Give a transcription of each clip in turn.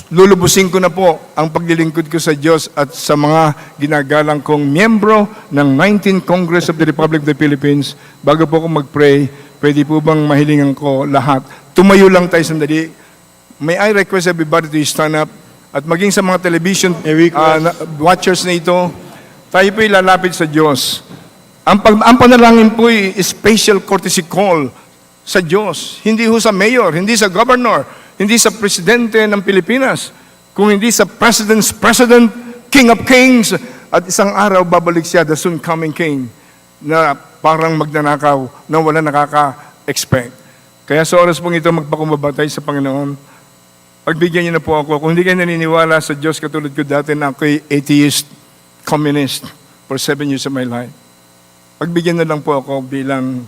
lulubusin ko na po ang paglilingkod ko sa Diyos at sa mga ginagalang kong miyembro ng 19th Congress of the Republic of the Philippines. Bago po ako mag-pray, pwede po bang mahilingan ko lahat? Tumayo lang tayo sandali. May I request everybody to stand up at maging sa mga television watchers na ito, tayo po ilalapit sa Diyos. Ang panalangin po ay special courtesy call sa Diyos. Hindi ho sa mayor, hindi sa governor, hindi sa presidente ng Pilipinas, kung hindi sa president's president, king of kings, at isang araw babalik siya, the soon coming king, na parang magnanakaw na wala nakaka-expect. Kaya sa oras pong ito, magpakumabatay sa Panginoon. Pagbigyan niyo na po ako. Kung hindi kayo naniniwala sa Diyos, katulad ko dati na ako'y atheist, communist, for 7 years of my life. Pagbigyan na lang po ako bilang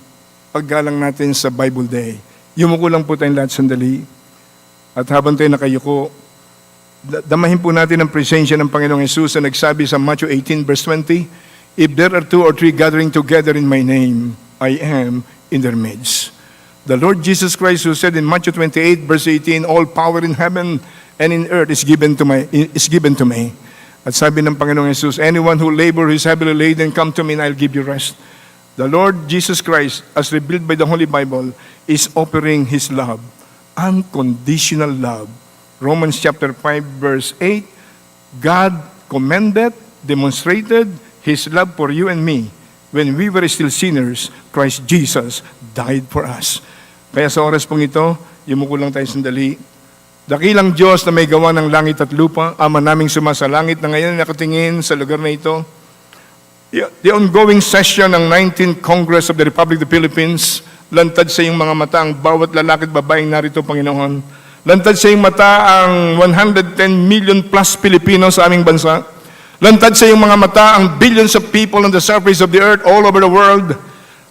paggalang natin sa Bible Day. Yumuko lang po tayong lahat sandali. At habang tayo nakayuko, damahin po natin ang presensya ng Panginoong Hesus na nagsabi sa Matthew 18 verse 20, "If there are 2 or 3 gathering together in my name, I am in their midst." The Lord Jesus Christ who said in Matthew 28 verse 18, "All power in heaven and in earth is given to me." At sabi ng Panginoong Hesus, "Anyone who labor is heavily laden, come to me and I'll give you rest." The Lord Jesus Christ, as revealed by the Holy Bible, is offering His love. Unconditional love. Romans chapter 5 verse 8, God commended, demonstrated His love for you and me. When we were still sinners, Christ Jesus died for us. Kaya sa oras pong ito, yumuko lang tayo sandali. Dakilang Diyos na may gawa ng langit at lupa, Ama naming sumasalangit na ngayon nakatingin sa lugar na ito. The ongoing session ng 19th Congress of the Republic of the Philippines, lantad sa iyong mga mata ang bawat lalaki at babaeng narito, Panginoon. Lantad sa iyong mata ang 110 million plus Pilipino sa aming bansa. Lantad sa iyong mga mata ang billions of people on the surface of the earth all over the world.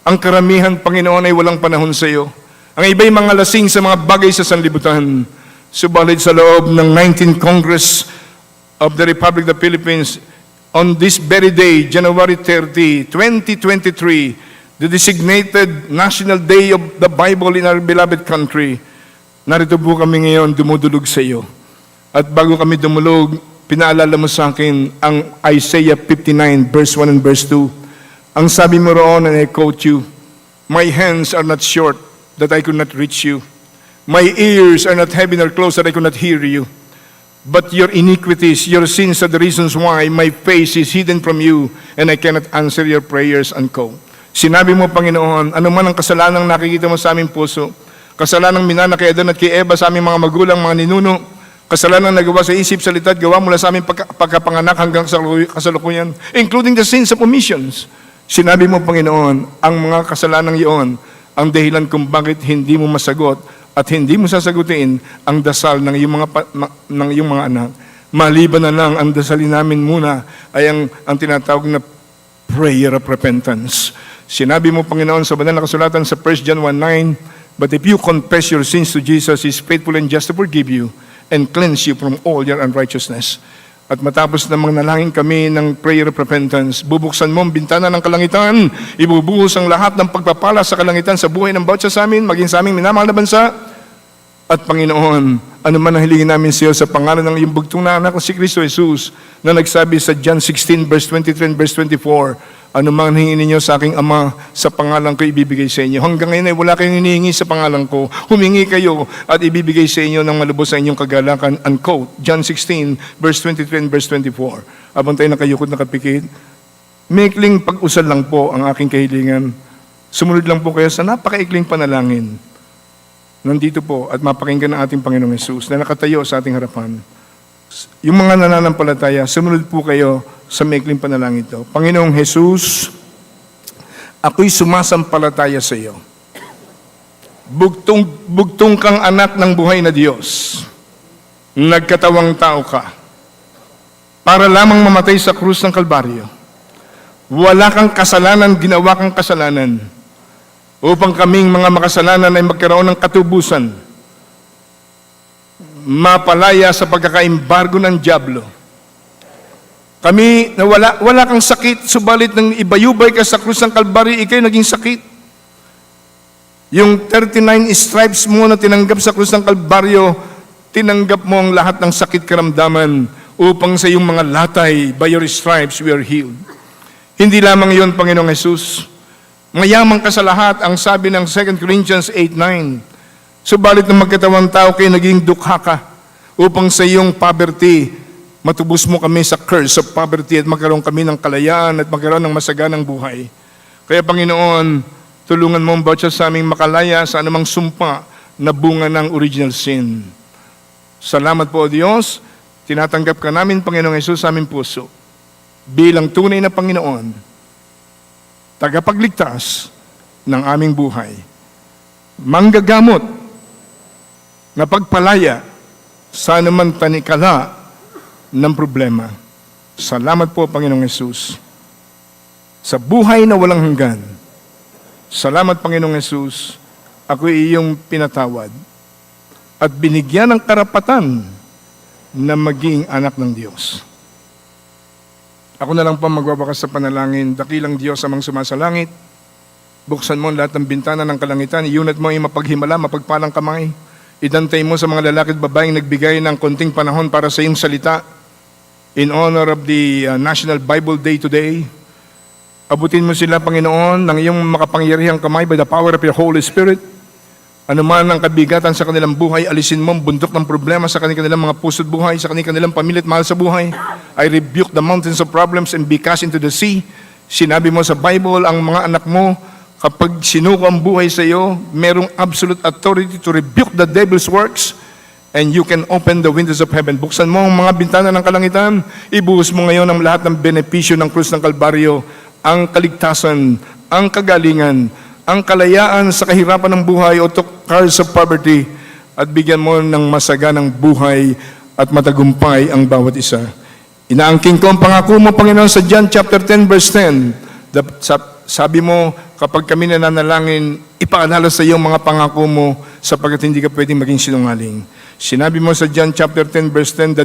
Ang karamihan, Panginoon, ay walang panahon sa iyo. Ang iba'y mga lasing sa mga bagay sa sanlibutan. Subalit sa loob ng 19th Congress of the Republic of the Philippines, on this very day, January 30, 2023, the designated National Day of the Bible in our beloved country, narito po kami ngayon dumudulog sa iyo. At bago kami dumulog, pinaalala mo sa akin ang Isaiah 59 verse 1 and verse 2. Ang sabi mo roon, and I quote you, "My hands are not short that I could not reach you. My ears are not heavy nor close that I could not hear you. But your iniquities, your sins are the reasons why my face is hidden from you and I cannot answer your prayers," unquote. Sinabi mo, Panginoon, ano man ang kasalanang nakikita mo sa aming puso, kasalanang minana kay Adan at kay Eva sa aming mga magulang, mga ninuno, kasalanang nagawa sa isip, salita at gawa mula sa aming pagkapanganak hanggang sa kasalukuyan, including the sins of omissions. Sinabi mo, Panginoon, ang mga kasalanang iyon, ang dahilan kung bakit hindi mo masagot at hindi mo sasagutin ang dasal ng iyong mga anak. Maliban na lang, ang dasalin namin muna ay ang tinatawag na prayer of repentance. Sinabi mo, Panginoon, sa banal na kasulatan sa 1 John 1:9, "But if you confess your sins to Jesus, He is faithful and just to forgive you and cleanse you from all your unrighteousness." At matapos na manalangin kami ng prayer of repentance, bubuksan mo ang bintana ng kalangitan, ibubuhos ang lahat ng pagpapala sa kalangitan sa buhay ng bawat sa amin, maging sa aming minamahal na bansa. At Panginoon, ano man ang hilingin namin sa iyo sa pangalan ng iyong bugtong na anak na si Kristo Jesus, na nagsabi sa John 16 verse 23 and verse 24, "Ano man hingin ninyo sa aking Ama, sa pangalan ko ibibigay sa inyo." Hanggang ngayon ay wala kayong hinihingi sa pangalan ko. Humingi kayo at ibibigay sa inyo ng malubos sa inyong kagalakan. Unquote. John 16 verse 23 and verse 24. Abang tayo nakayukot nakapikit, maikling pag-usal lang po ang aking kahilingan. Sumunod lang po kayo sa napakaikling panalangin. Nandito po at mapakinggan ng ating Panginoong Hesus na nakatayo sa ating harapan. Yung mga nananampalataya, sumunod po kayo sa maikling panalangin ito. Panginoong Hesus, ako'y sumasampalataya sa iyo. Bugtong kang anak ng buhay na Diyos. Nagkatawang tao ka. Para lamang mamatay sa krus ng Kalbaryo. Wala kang kasalanan, ginawa kang kasalanan. Upang kaming mga makasalanan ay magkaroon ng katubusan, mapalaya sa pagkakaimbargo ng dyablo. Kami na wala kang sakit, subalit nang ibayubay ka sa krus ng Kalbaryo, ikay naging sakit. Yung 39 stripes mo na tinanggap sa krus ng Kalbaryo, tinanggap mo ang lahat ng sakit karamdaman upang sa iyong mga latay, by your stripes we are healed. Hindi lamang iyon, Panginoong Jesus. Mayaman ka sa lahat, ang sabi ng 2 Corinthians 8:9. Subalit ng magkatawang tao kayo naging dukha ka upang sa iyong poverty, matubos mo kami sa curse of poverty at magkaroon kami ng kalayaan at magkaroon ng masaganang buhay. Kaya Panginoon, tulungan mo ang bawat isa sa aming makalaya sa anumang sumpa na bunga ng original sin. Salamat po, Diyos. Tinatanggap ka namin, Panginoong Jesus, sa aming puso bilang tunay na Panginoon, tagapagligtas ng aming buhay, manggagamot na pagpalaya sa anumang tanikala ng problema. Salamat po, Panginoong Jesus, sa buhay na walang hanggan. Salamat, Panginoong Jesus, ako iyong pinatawad at binigyan ng karapatan na maging anak ng Diyos. Ako na lang pa magwawakas sa panalangin. Dakilang Diyos amang sumasalangit, buksan mo lahat ng bintana ng kalangitan, iunat mo yung mapaghimala, mapagpalang kamay. Idantay mo sa mga lalaki at babaeng nagbigay ng konting panahon para sa iyong salita in honor of the National Bible Day today. Abutin mo sila, Panginoon, ng iyong makapangyarihang kamay by the power of your Holy Spirit. Ano man ang kabigatan sa kanilang buhay, alisin mo ang bundok ng problema sa kanilang mga puso't buhay, sa kanilang pamilya at mahal sa buhay. I rebuke the mountains of problems and be cast into the sea. Sinabi mo sa Bible, ang mga anak mo, kapag sinuko ang buhay sa iyo, merong absolute authority to rebuke the devil's works, and you can open the windows of heaven. Buksan mo ang mga bintana ng kalangitan, ibuhos mo ngayon ang lahat ng benepisyo ng krus ng Kalbaryo, ang kaligtasan, ang kagalingan, ang kalayaan sa kahirapan ng buhay o to curse of poverty, at bigyan mo ng masaganang buhay at matagumpay ang bawat isa. Inaangking ko ang pangako mo, Panginoon, sa John chapter 10 verse 10. Sabi mo, kapag kami nananalangin, ipaalala sa iyo mga pangako mo sapagkat hindi ka pwedeng maging sinungaling. Sinabi mo sa John chapter 10 verse 10,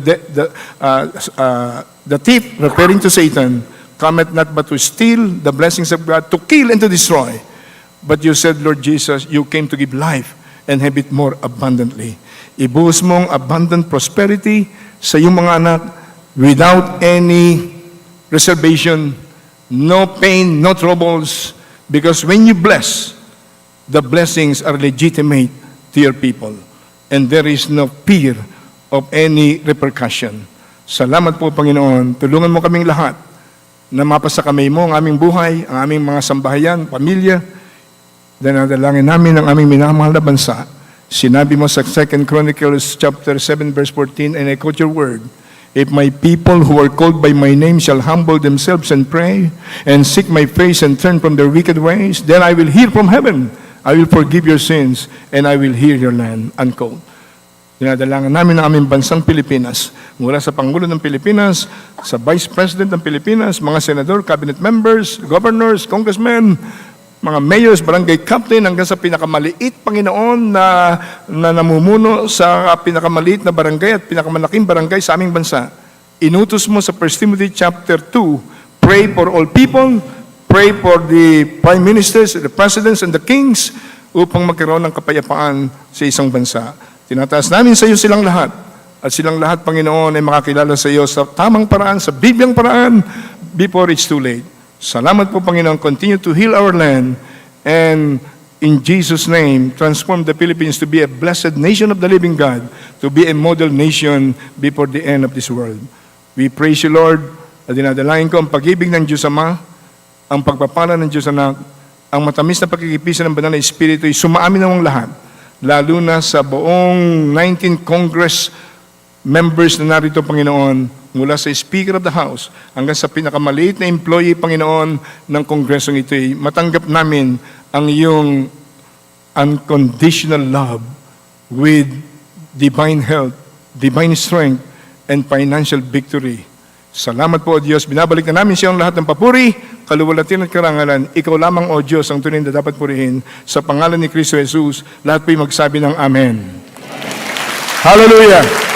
the thief, referring to Satan, cometh not but to steal the blessings of God, to kill and to destroy. But you said, Lord Jesus, you came to give life and have it more abundantly. Ibuhos mong abundant prosperity sa iyong mga anak without any reservation, no pain, no troubles, because when you bless, the blessings are legitimate to your people, and there is no fear of any repercussion. Salamat po, Panginoon. Tulungan mo kaming lahat na mapasa kamay mo ang aming buhay, ang aming mga sambahayan, pamilya. Dinadalangin namin ang aming minamahal na bansa. Sinabi mo sa 2 Chronicles chapter 7 verse 14, and I quote your word, if my people who are called by my name shall humble themselves and pray and seek my face and turn from their wicked ways, then I will hear from heaven, I will forgive your sins, and I will heal your land. Unquote. Dinadalangin namin ang aming bansang Pilipinas, mula sa Pangulo ng Pilipinas, sa Vice President ng Pilipinas, mga senador, cabinet members, governors, congressmen, mga mayors, barangay captain, hanggang sa pinakamaliit, Panginoon, na namumuno sa pinakamaliit na barangay at pinakamalaking barangay sa aming bansa. Inutos mo sa 1 Timothy chapter 2, pray for all people, pray for the prime ministers, the presidents, and the kings, upang magkaroon ng kapayapaan sa isang bansa. Tinataas namin sa iyo silang lahat, at silang lahat, Panginoon, ay makakilala sa iyo sa tamang paraan, sa Bibliang paraan, before it's too late. Salamat po, Panginoon. Continue to heal our land, and in Jesus' name, transform the Philippines to be a blessed nation of the living God, to be a model nation before the end of this world. We praise you, Lord, at dinadalain ko ang pag-ibig ng Diyos Ama, ang pagpapala ng Diyos Anak, ang matamis na pagkikipisan ng Banal na Espiritu ay sumaamin ng lahat, lalo na sa buong 19 Congress members na narito, Panginoon, mula sa Speaker of the House hanggang sa pinakamaliit na employee, Panginoon, ng Kongresong ito, matanggap namin ang iyong unconditional love with divine health, divine strength, and financial victory. Salamat po, O Diyos. Binabalik na namin sa iyong lahat ng papuri, kaluwalhatian at karangalan. Ikaw lamang, O Diyos, ang tunay na dapat purihin. Sa pangalan ni Kristo Jesus, lahat po'y magsabi ng Amen. Hallelujah!